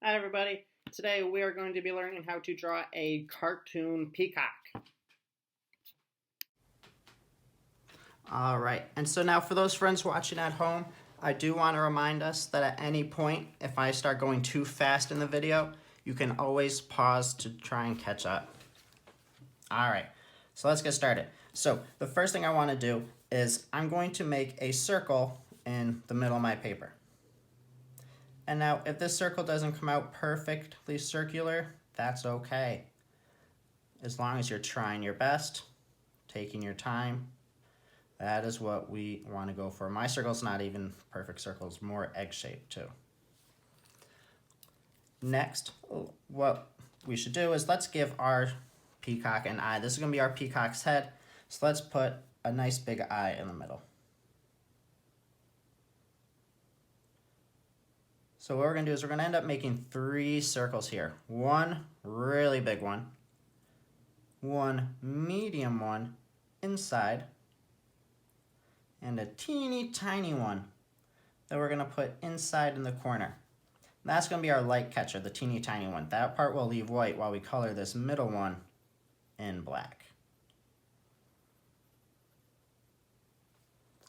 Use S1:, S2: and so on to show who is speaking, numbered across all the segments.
S1: Hi everybody. Today we are going to be learning how to draw a cartoon peacock. Alright, and so now for those friends watching at home, I do want to remind us that at any point, if I start going too fast in the video, you can always pause to try and catch up. Alright, so let's get started. So the first thing I want to do is I'm going to make a circle in the middle of my paper. And now, if this circle doesn't come out perfectly circular, that's okay. As long as you're trying your best, taking your time, that is what we want to go for. My circle's not even perfect circle, it's more egg-shaped too. Next, what we should do is let's give our peacock an eye. This is going to be our peacock's head, so let's put a nice big eye in the middle. So what we're going to do is we're going to end up making 3 circles here. One really big one, one medium one inside, and a teeny tiny one that we're going to put inside in the corner. That's going to be our light catcher, the teeny tiny one. That part will leave white while we color this middle one in black.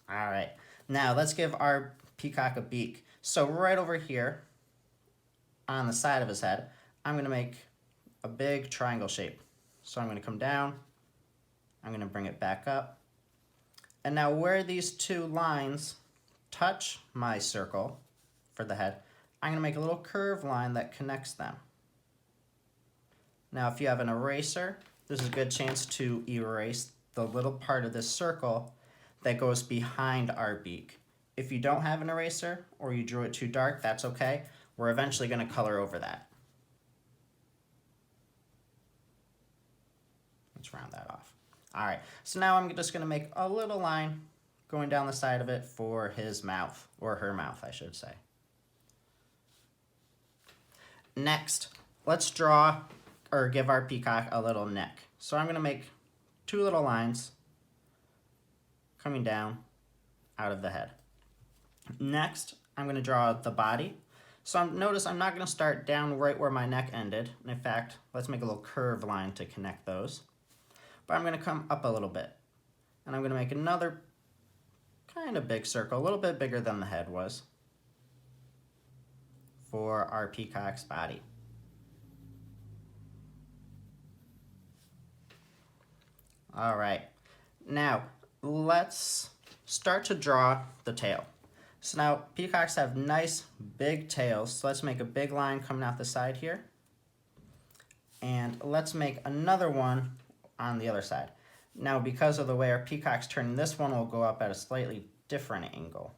S1: Alright, now let's give our peacock a beak. So right over here on the side of his head, I'm going to make a big triangle shape. So I'm going to come down, I'm going to bring it back up, and now where these 2 lines touch my circle for the head, I'm going to make a little curved line that connects them. Now if you have an eraser, this is a good chance to erase the little part of this circle that goes behind our beak. If you don't have an eraser or you drew it too dark, that's okay. We're eventually going to color over that. Let's round that off. All right, so now I'm just going to make a little line going down the side of it for his mouth, or her mouth, I should say. Next, let's draw or give our peacock a little neck. So I'm going to make 2 little lines coming down out of the head. Next, I'm going to draw the body. So notice I'm not going to start down right where my neck ended. In fact, let's make a little curved line to connect those. But I'm going to come up a little bit. And I'm going to make another kind of big circle, a little bit bigger than the head was, for our peacock's body. All right, now let's start to draw the tail. So now peacocks have nice big tails, so let's make a big line coming out the side here. And let's make another one on the other side. Now because of the way our peacock's turning, this one will go up at a slightly different angle.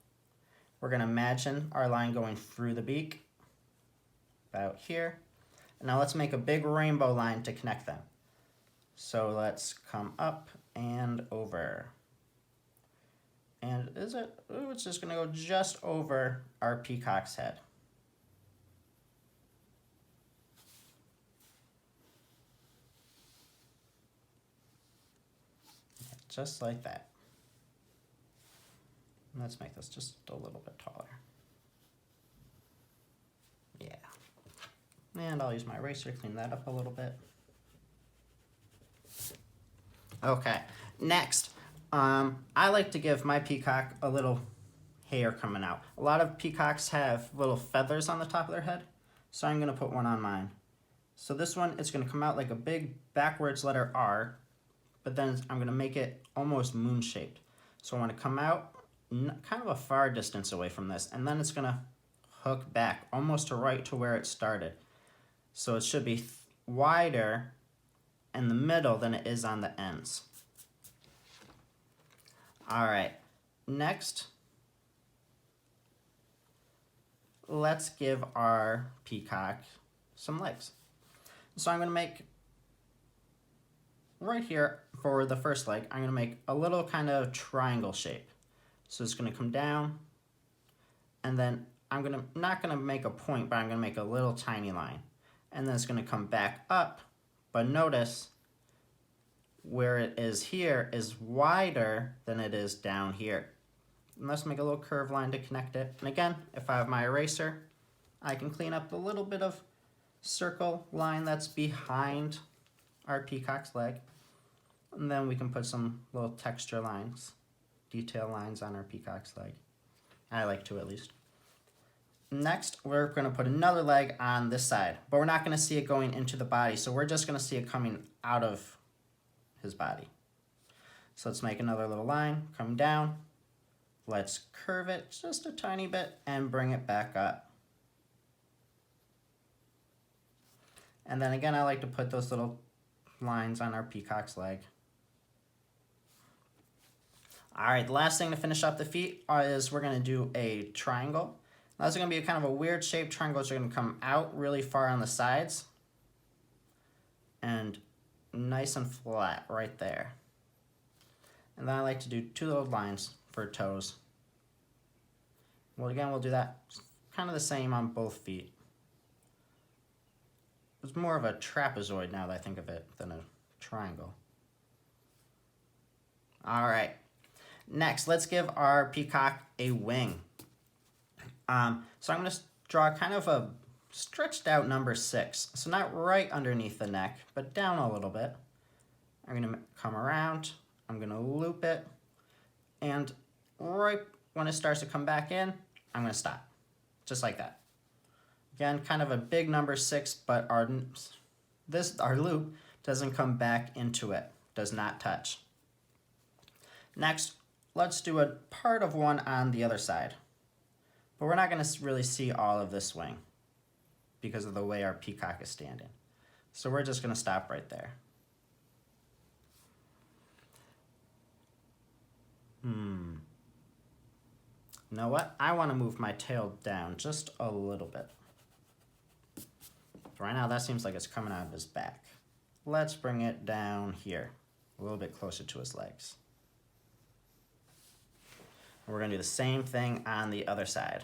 S1: We're going to imagine our line going through the beak, about here. And now let's make a big rainbow line to connect them. So let's come up and over. And it's just going to go just over our peacock's head. Just like that. Let's make this just a little bit taller. Yeah. And I'll use my eraser to clean that up a little bit. Okay, next. I like to give my peacock a little hair coming out. A lot of peacocks have little feathers on the top of their head, so I'm going to put one on mine. So this one, it's going to come out like a big backwards letter R, but then I'm going to make it almost moon-shaped. So I want to come out kind of a far distance away from this, and then it's going to hook back almost right to where it started. So it should be wider in the middle than it is on the ends. All right, next, let's give our peacock some legs. So I'm going to make, right here for the first leg, I'm going to make a little kind of triangle shape. So it's going to come down, and then not going to make a point, but I'm going to make a little tiny line. And then it's going to come back up, but notice where it is here is wider than it is down here. And let's make a little curved line to connect it. And again, if I have my eraser, I can clean up the little bit of circle line that's behind our peacock's leg. And then we can put some little texture lines, detail lines on our peacock's leg. I like to, at least. Next, we're going to put another leg on this side, but we're not going to see it going into the body, so we're just going to see it coming out of his body. So let's make another little line coming down. Let's curve it just a tiny bit and bring it back up. And then again, I like to put those little lines on our peacock's leg. All right, the last thing to finish up the feet is we're going to do a triangle. Now, this is going to be kind of a weird shaped triangle. It's going to come out really far on the sides and nice and flat right there. And then I like to do two little lines for toes. Well, again, we'll do that kind of the same on both feet. It's more of a trapezoid now that I think of it than a triangle. All right. Next, let's give our peacock a wing. So I'm going to draw kind of a stretched out number 6. So not right underneath the neck, but down a little bit. I'm going to come around. I'm going to loop it. And right when it starts to come back in, I'm going to stop. Just like that. Again, kind of a big number 6, but our loop doesn't come back into it. Does not touch. Next, let's do a part of one on the other side. But we're not going to really see all of this wing because of the way our peacock is standing. So we're just going to stop right there. You know what? I want to move my tail down just a little bit. Right now, that seems like it's coming out of his back. Let's bring it down here, a little bit closer to his legs. We're going to do the same thing on the other side.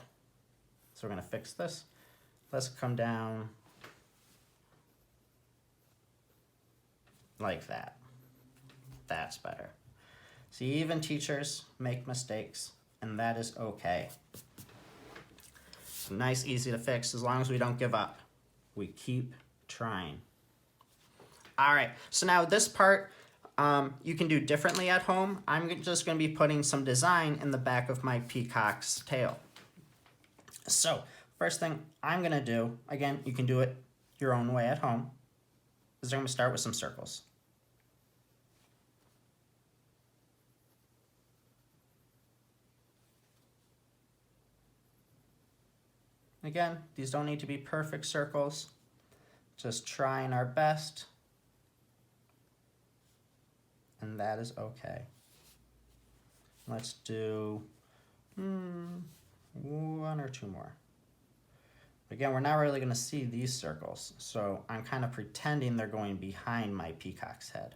S1: So we're going to fix this. Let's come down like that. That's better. See, even teachers make mistakes, and that is okay. Nice, easy to fix as long as we don't give up. We keep trying. All right, so now this part, you can do differently at home. I'm just going to be putting some design in the back of my peacock's tail. So first thing I'm going to do, again, you can do it your own way at home, is I'm going to start with some circles. Again, these don't need to be perfect circles, just trying our best. And that is okay. Let's do one or two more. Again, we're not really going to see these circles, so I'm kind of pretending they're going behind my peacock's head.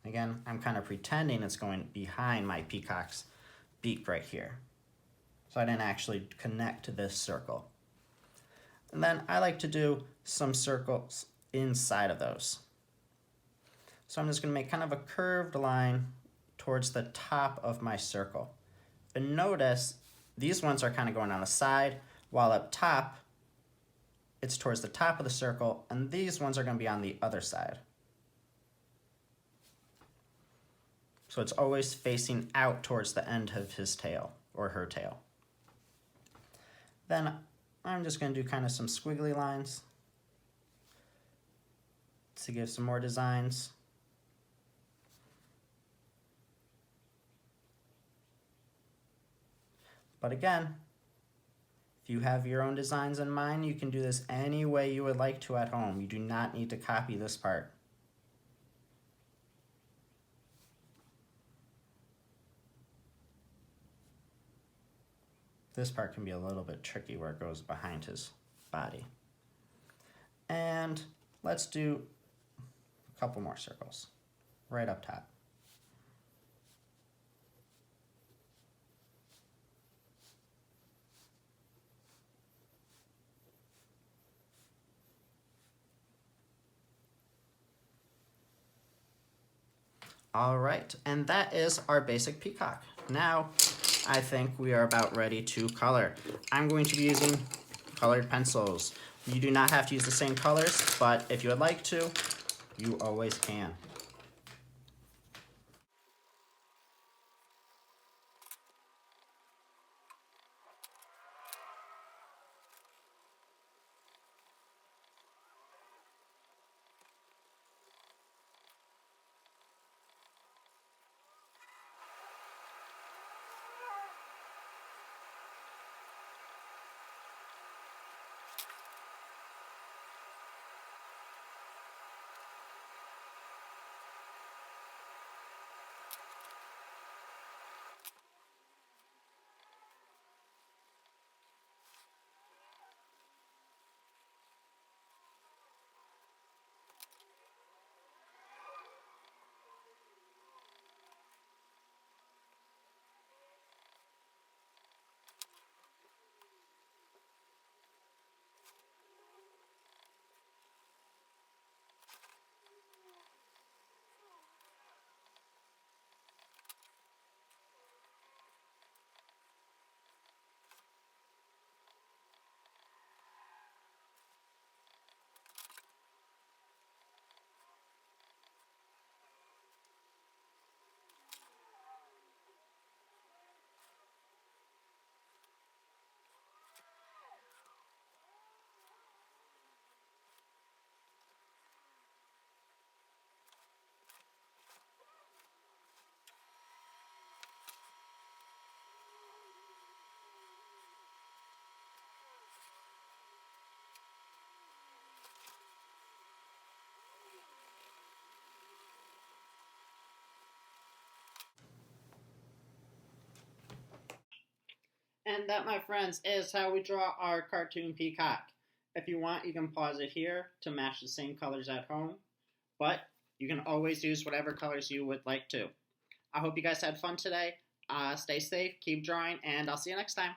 S1: Again, I'm kind of pretending it's going behind my peacock's beak right here. So I didn't actually connect to this circle. And then I like to do some circles inside of those. So I'm just going to make kind of a curved line towards the top of my circle. And notice these ones are kind of going on the side, while up top, it's towards the top of the circle, and these ones are going to be on the other side. So it's always facing out towards the end of his tail, or her tail. Then I'm just going to do kind of some squiggly lines to give some more designs. But again, if you have your own designs in mind, you can do this any way you would like to at home. You do not need to copy this part. This part can be a little bit tricky where it goes behind his body. And let's do a couple more circles right up top. All right, and that is our basic peacock. Now, I think we are about ready to color. I'm going to be using colored pencils. You do not have to use the same colors, but if you would like to, you always can. And that, my friends, is how we draw our cartoon peacock. If you want, you can pause it here to match the same colors at home, but you can always use whatever colors you would like to. I hope you guys had fun today. Stay safe, keep drawing, and I'll see you next time.